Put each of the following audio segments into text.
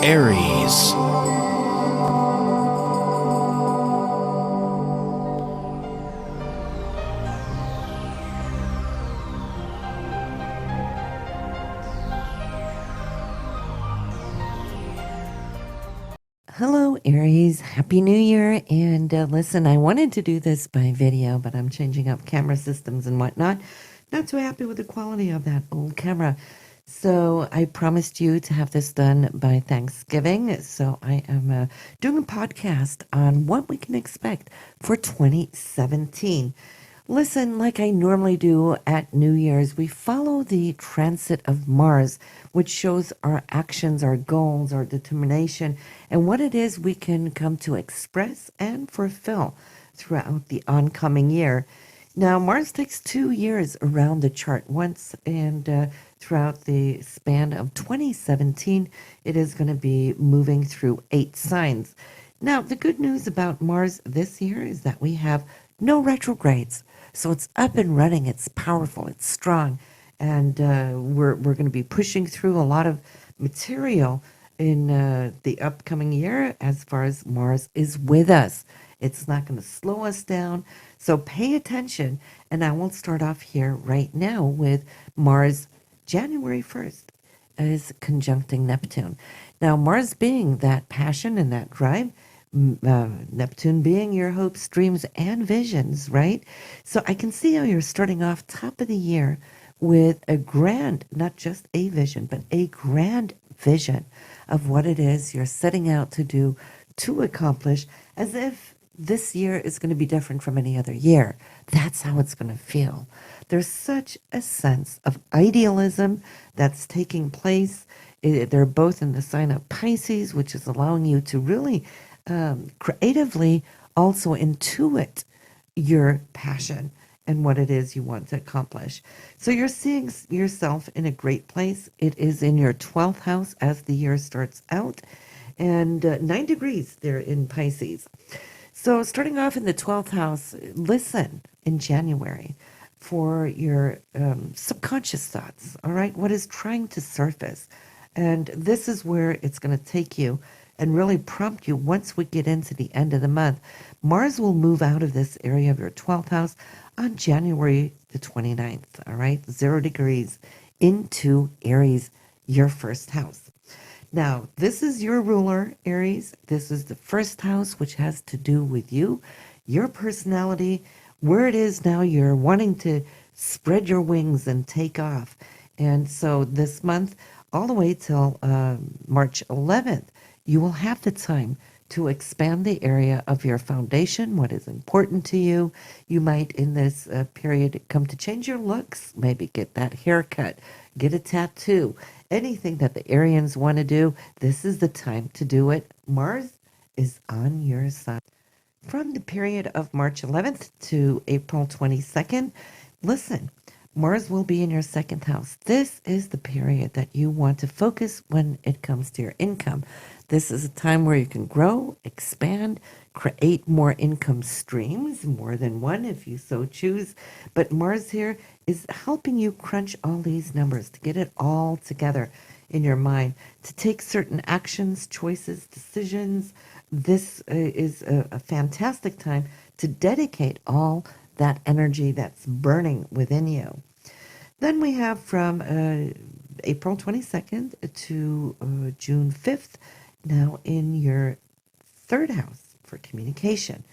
Aries. Hello, Aries. Happy New Year. And listen, I wanted to do this by video, but I'm changing up camera systems and whatnot. Not too happy with the quality of that old camera. So I promised you to have this done by Thanksgiving. So I am doing a podcast on what we can expect for 2017. Listen, like I normally do at New Year's, we follow the transit of Mars, which shows our actions, our goals, our determination, and what it is we can come to express and fulfill throughout the oncoming year. Now, Mars takes 2 years around the chart once, and throughout the span of 2017, it is going to be moving through 8 signs. Now, the good news about Mars this year is that we have no retrogrades. So it's up and running, it's powerful, it's strong, and we're going to be pushing through a lot of material in the upcoming year as far as Mars is with us. It's not going to slow us down, so pay attention. And I will start off here right now with Mars January 1st is conjuncting Neptune. Now, Mars being that passion and that drive, Neptune being your hopes, dreams, and visions, right? So I can see how you're starting off top of the year with a grand, not just a vision, but a grand vision of what it is you're setting out to do, to accomplish, as if this year is going to be different from any other year. That's how it's going to feel. There's such a sense of idealism that's taking place. They're both in the sign of Pisces, which is allowing you to really creatively also intuit your passion and what it is you want to accomplish. So you're seeing yourself in a great place. It is in your 12th house as the year starts out, and 9 degrees there in Pisces. So starting off in the 12th house, listen in January for your subconscious thoughts, all right? What is trying to surface? And this is where it's going to take you and really prompt you once we get into the end of the month. Mars will move out of this area of your 12th house on January the 29th, all right? 0 degrees into Aries, your first house. Now, this is your ruler, Aries. This is the first house, which has to do with you, your personality, where it is now you're wanting to spread your wings and take off. And so this month, all the way till March 11th, you will have the time to expand the area of your foundation, what is important to you. You might, in this period, come to change your looks, maybe get that haircut, get a tattoo, anything that the Arians want to do. This is the time to do it. Mars is on your side. From the period of March 11th to April 22nd, listen, Mars will be in your second house. This is the period that you want to focus when it comes to your income. This is a time where you can grow, expand, create more income streams, more than one if you so choose. But Mars here is helping you crunch all these numbers to get it all together in your mind, to take certain actions, choices, decisions. This is a fantastic time to dedicate all that energy that's burning within you. Then we have from April 22nd to June 5th, now in your third house for communication.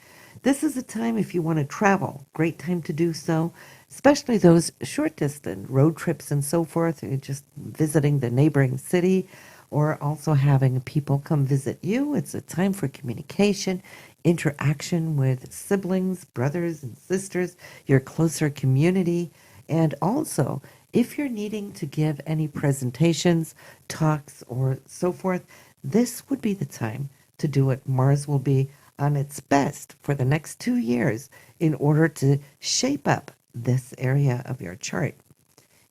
This is a time if you want to travel, great time to do so, especially those short distance road trips and so forth, or just visiting the neighboring city, or also having people come visit you. It's a time for communication, interaction with siblings, brothers and sisters, your closer community, and also if you're needing to give any presentations, talks, or so forth, this would be the time to do it. Mars will be on its best for the next 2 years in order to shape up this area of your chart.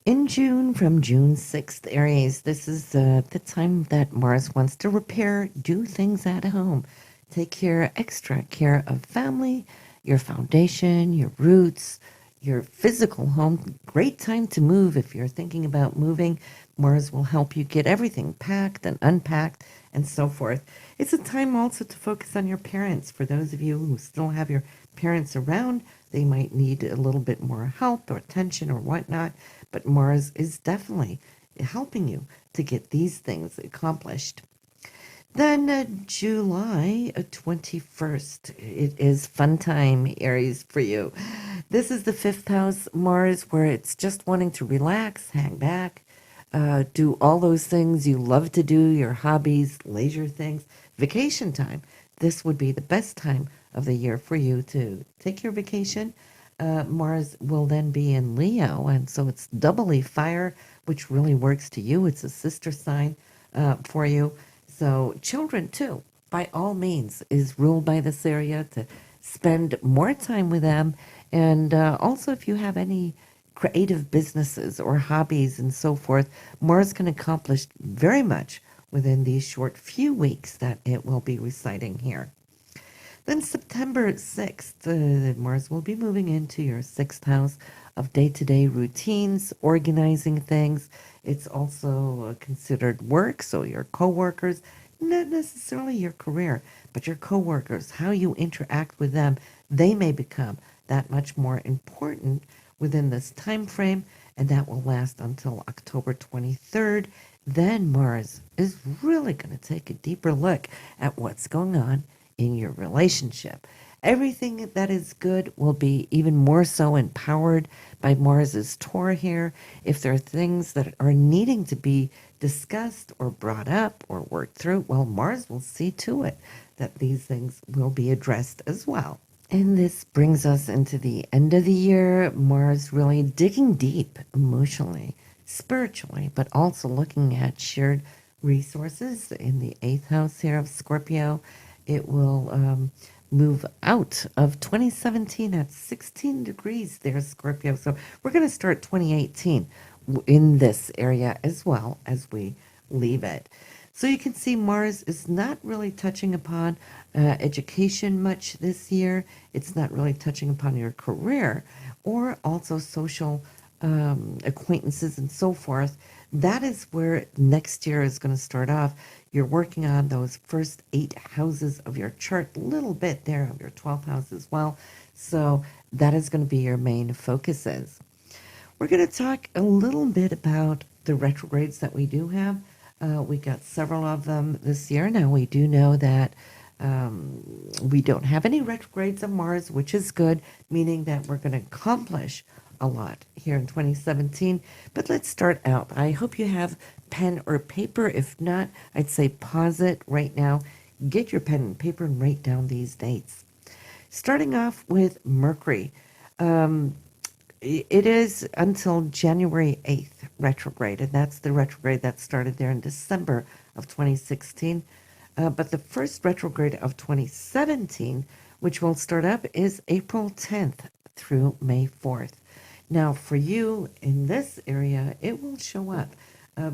In June, from June 6th, Aries, this is the time that Mars wants to repair, do things at home, take extra care of family, your foundation, your roots, your physical home. Great time to move if you're thinking about moving. Mars will help you get everything packed and unpacked and so forth. It's a time also to focus on your parents. For those of you who still have your parents around, they might need a little bit more help or attention or whatnot, but Mars is definitely helping you to get these things accomplished. Then July 21st, it is fun time, Aries, for you. This is the fifth house, Mars, where it's just wanting to relax, hang back, do all those things you love to do, your hobbies, leisure things, vacation time. This would be the best time of the year for you to take your vacation. Mars will then be in Leo, and so it's doubly fire, which really works to you. It's a sister sign for you. So children, too, by all means, is ruled by this area to spend more time with them. And also, if you have any creative businesses or hobbies and so forth, Mars can accomplish very much within these short few weeks that it will be residing here. Then September 6th, Mars will be moving into your sixth house of day-to-day routines, organizing things. It's also considered work, so your coworkers, not necessarily your career, but your coworkers, how you interact with them, they may become that much more important within this time frame, and that will last until October 23rd. Then Mars is really going to take a deeper look at what's going on in your relationship. Everything that is good will be even more so empowered by Mars's tour here. If there are things that are needing to be discussed or brought up or worked through, well, Mars will see to it that these things will be addressed as well. And this brings us into the end of the year. Mars really digging deep emotionally, spiritually, but also looking at shared resources in the eighth house here of Scorpio. It will move out of 2017 at 16 degrees there, Scorpio. So we're going to start 2018 in this area as well as we leave it. So you can see Mars is not really touching upon education much this year. It's not really touching upon your career or also social acquaintances and so forth. That is where next year is going to start off. You're working on those first 8 houses of your chart, a little bit there of your 12th house as well. So that is going to be your main focuses. We're going to talk a little bit about the retrogrades that we do have. We got several of them this year. Now, we do know that we don't have any retrogrades of Mars, which is good, meaning that we're going to accomplish a lot here in 2017. But let's start out. I hope you have pen or paper. If not, I'd say pause it right now. Get your pen and paper and write down these dates. Starting off with Mercury. It is until January 8th retrograde, and that's the retrograde that started there in December of 2016. But the first retrograde of 2017, which will start up, is April 10th through May 4th. Now, for you in this area, it will show up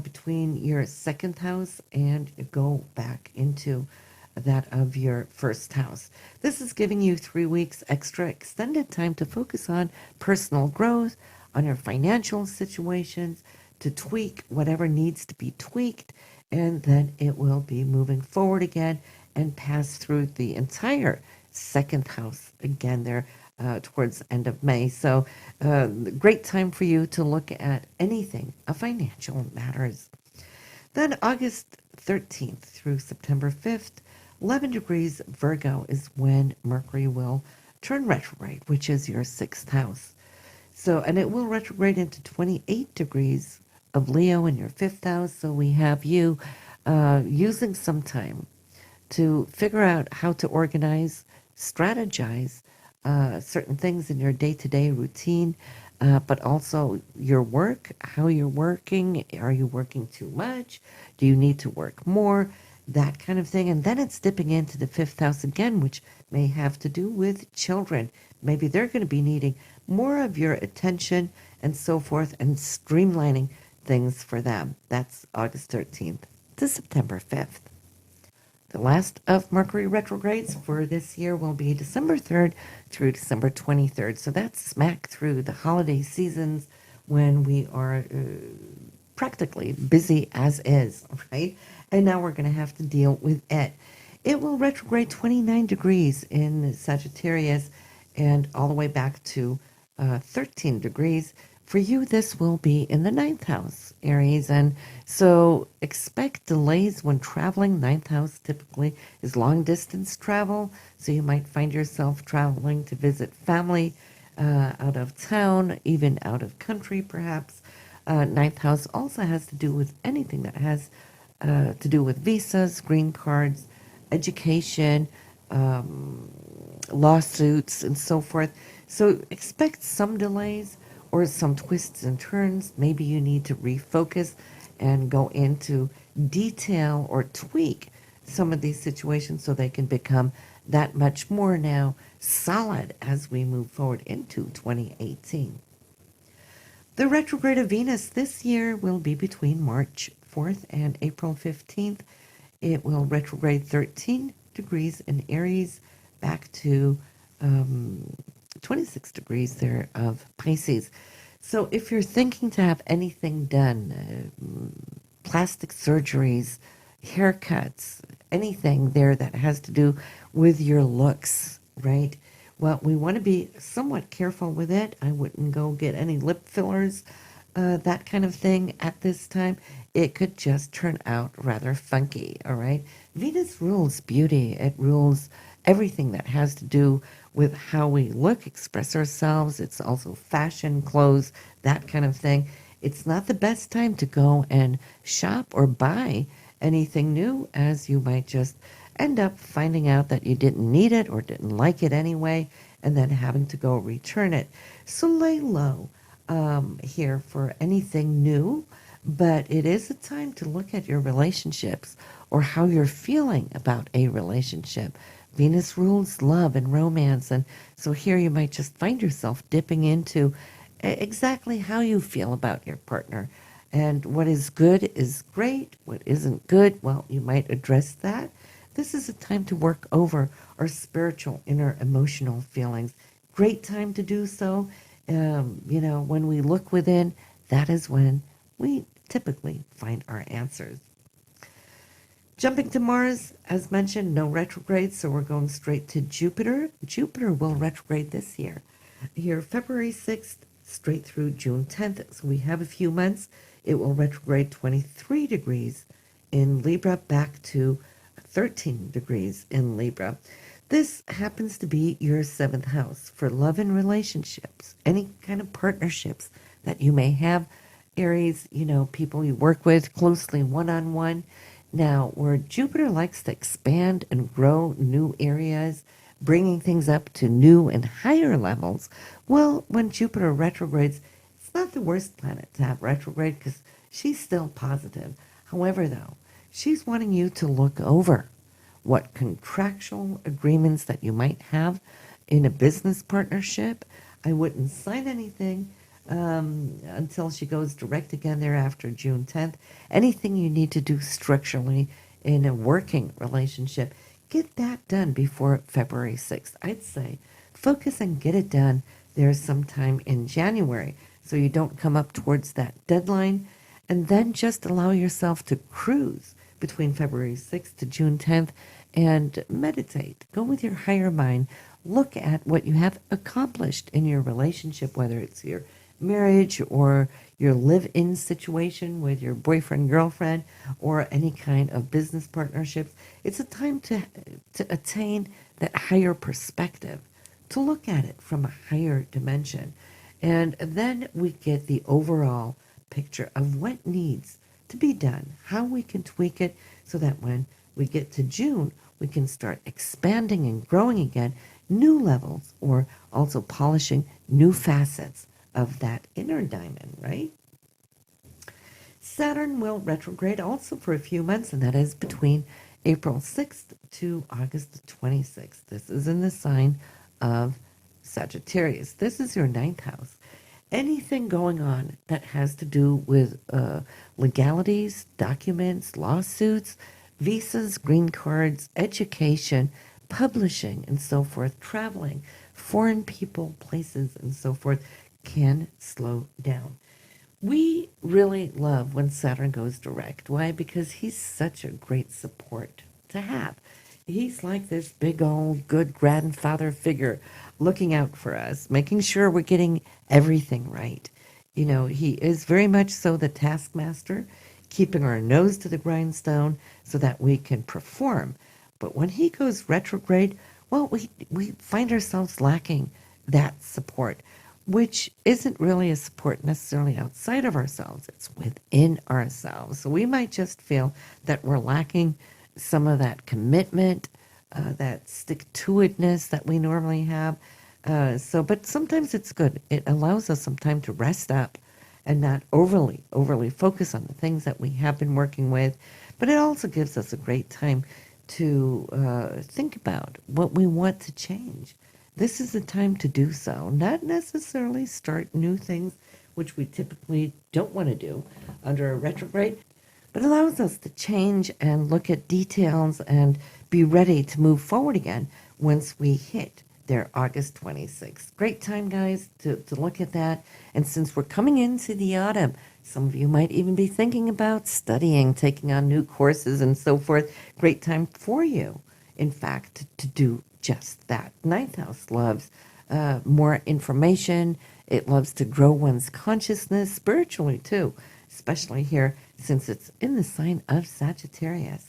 between your second house and go back into that of your first house. This is giving you 3 weeks extra extended time to focus on personal growth, on your financial situations, to tweak whatever needs to be tweaked, and then it will be moving forward again and pass through the entire second house again there towards the end of May. So great time for you to look at anything of financial matters. Then August 13th through September 5th, 11 degrees Virgo is when Mercury will turn retrograde, which is your sixth house. So, and it will retrograde into 28 degrees of Leo in your fifth house. So we have you using some time to figure out how to organize, strategize certain things in your day-to-day routine, but also your work, how you're working. Are you working too much? Do you need to work more? That kind of thing. And then it's dipping into the fifth house again, which may have to do with children. Maybe they're going to be needing more of your attention and so forth, and streamlining things for them. That's August 13th to September 5th. The last of Mercury retrogrades for this year will be December 3rd through December 23rd. So that's smack through the holiday seasons when we are practically busy as is, right? And now we're going to have to deal with it. It will retrograde 29 degrees in Sagittarius and all the way back to 13 degrees. For you, this will be in the ninth house, Aries. And so expect delays when traveling. Ninth house typically is long distance travel. So you might find yourself traveling to visit family out of town, even out of country, perhaps. Ninth house also has to do with anything that has to do with visas, green cards, education, lawsuits, and so forth. So expect some delays or some twists and turns. Maybe you need to refocus and go into detail or tweak some of these situations so they can become that much more now solid as we move forward into 2018. The retrograde of Venus this year will be between March 4th and April 15th. It will retrograde 13 degrees in Aries back to 26 degrees there of Pisces. So if you're thinking to have anything done, plastic surgeries, haircuts, anything there that has to do with your looks, right? Well, we want to be somewhat careful with it. I wouldn't go get any lip fillers, that kind of thing at this time. It could just turn out rather funky, all right? Venus rules beauty. It rules everything that has to do with how we look, express ourselves. It's also fashion, clothes, that kind of thing. It's not the best time to go and shop or buy anything new, as you might just end up finding out that you didn't need it or didn't like it anyway, and then having to go return it. So lay low here for anything new, but it is a time to look at your relationships or how you're feeling about a relationship. Venus rules love and romance, and so here you might just find yourself dipping into exactly how you feel about your partner. And what is good is great. What isn't good, well, you might address that. This is a time to work over our spiritual, inner, emotional feelings. Great time to do so. When we look within, that is when we typically find our answers. Jumping to Mars, as mentioned, no retrograde, so we're going straight to Jupiter. Jupiter will retrograde this year. Here, February 6th, straight through June 10th. So we have a few months. It will retrograde 23 degrees in Libra back to 13 degrees in Libra. This happens to be your seventh house for love and relationships, any kind of partnerships that you may have. Aries, people you work with closely one-on-one. Now, where Jupiter likes to expand and grow new areas, bringing things up to new and higher levels, well, when Jupiter retrogrades, it's not the worst planet to have retrograde because she's still positive. However, though, she's wanting you to look over what contractual agreements that you might have in a business partnership. I wouldn't sign anything until she goes direct again there after June 10th. Anything you need to do structurally in a working relationship, get that done before February 6th. I'd say focus and get it done there sometime in January so you don't come up towards that deadline, and then just allow yourself to cruise between February 6th to June 10th and meditate. Go with your higher mind. Look at what you have accomplished in your relationship, whether it's your marriage or your live-in situation with your boyfriend, girlfriend, or any kind of business partnerships. It's a time to attain that higher perspective, to look at it from a higher dimension. And then we get the overall picture of what needs to be done, how we can tweak it so that when we get to June, we can start expanding and growing again new levels, or also polishing new facets of that inner diamond, right? Saturn will retrograde also for a few months, and that is between April 6th to August 26th. This is in the sign of Sagittarius. This is your ninth house. Anything going on that has to do with legalities, documents, lawsuits, visas, green cards, education, publishing, and so forth, traveling, foreign people, places, and so forth can slow down. We really love when Saturn goes direct. Why? Because he's such a great support to have. He's like this big old good grandfather figure looking out for us, making sure we're getting everything right. You know, he is very much so the taskmaster, keeping our nose to the grindstone so that we can perform. But when he goes retrograde, well, we find ourselves lacking that support, which isn't really a support necessarily outside of ourselves, it's within ourselves. So we might just feel that we're lacking some of that commitment, that stick-to-itness that we normally have. But sometimes it's good. It allows us some time to rest up and not overly focus on the things that we have been working with. But it also gives us a great time to think about what we want to change. This is the time to do so, not necessarily start new things, which we typically don't want to do under a retrograde, but allows us to change and look at details and be ready to move forward again once we hit there August 26th. Great time, guys, to look at that. And since we're coming into the autumn, some of you might even be thinking about studying, taking on new courses and so forth. Great time for you, in fact, to do just that. Ninth house loves more information. It loves to grow one's consciousness spiritually, too, especially here since it's in the sign of Sagittarius.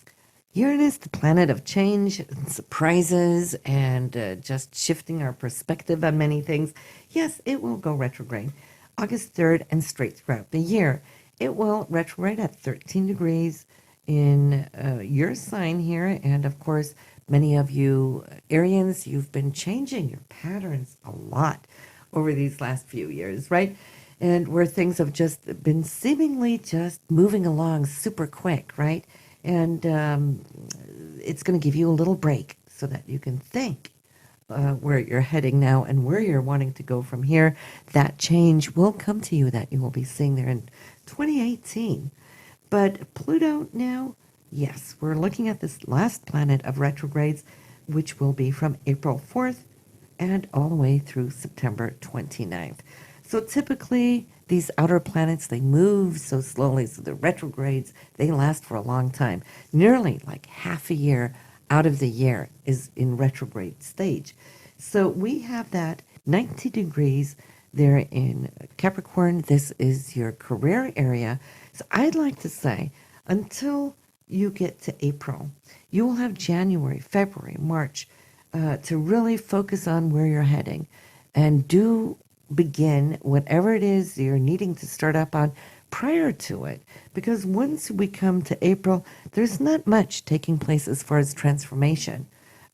Uranus, the planet of change, and surprises, and just shifting our perspective on many things. Yes, it will go retrograde August 3rd and straight throughout the year. It will retrograde at 13 degrees in your sign here. And of course, many of you Arians, you've been changing your patterns a lot over these last few years, right? And where things have just been seemingly just moving along super quick, right? And it's going to give you a little break so that you can think where you're heading now and where you're wanting to go from here. That change will come to you that you will be seeing there in 2018. But Pluto now, yes, we're looking at this last planet of retrogrades, which will be from April 4th and all the way through September 29th. So typically, these outer planets, they move so slowly, so the retrogrades, they last for a long time. Nearly like half a year out of the year is in retrograde stage. So we have that 90 degrees there in Capricorn. This is your career area. So I'd like to say, until you get to April, you will have January, February, March to really focus on where you're heading and do begin whatever it is you're needing to start up on prior to it. Because once we come to April, there's not much taking place as far as transformation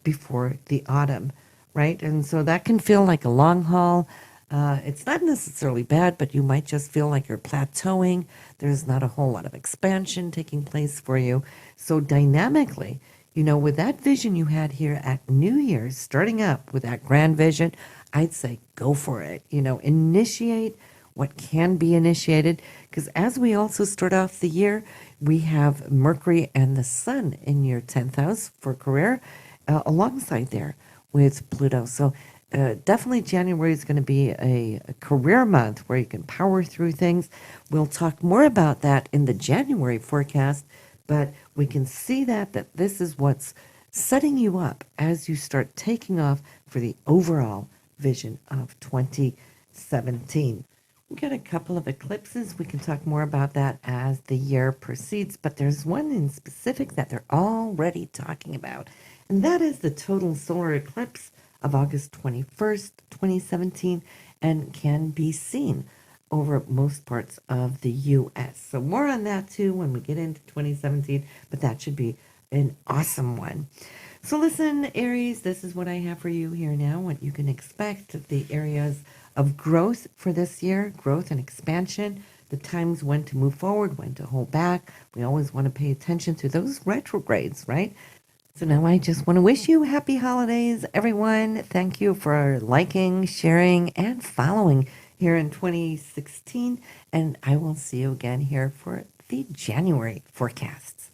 before the autumn, right? And so that can feel like a long haul. It's not necessarily bad, but you might just feel like you're plateauing. There's not a whole lot of expansion taking place for you. So dynamically, you know, with that vision you had here at New Year's, starting up with that grand vision, I'd say go for it. You know, initiate what can be initiated. Because as we also start off the year, we have Mercury and the Sun in your 10th house for career alongside there with Pluto. So definitely January is going to be a career month where you can power through things. We'll talk more about that in the January forecast, but we can see that this is what's setting you up as you start taking off for the overall vision of 2017. We got a couple of eclipses. We can talk more about that as the year proceeds, but there's one in specific that they're already talking about, and that is the total solar eclipse of August 21st, 2017, and can be seen over most parts of the U.S. So more on that too when we get into 2017, but that should be an awesome one. So listen, Aries, this is what I have for you here now, what you can expect, the areas of growth for this year, growth and expansion, the times when to move forward, when to hold back. We always want to pay attention to those retrogrades, right? So now I just want to wish you happy holidays, everyone. Thank you for liking, sharing, and following here in 2016. And I will see you again here for the January forecasts.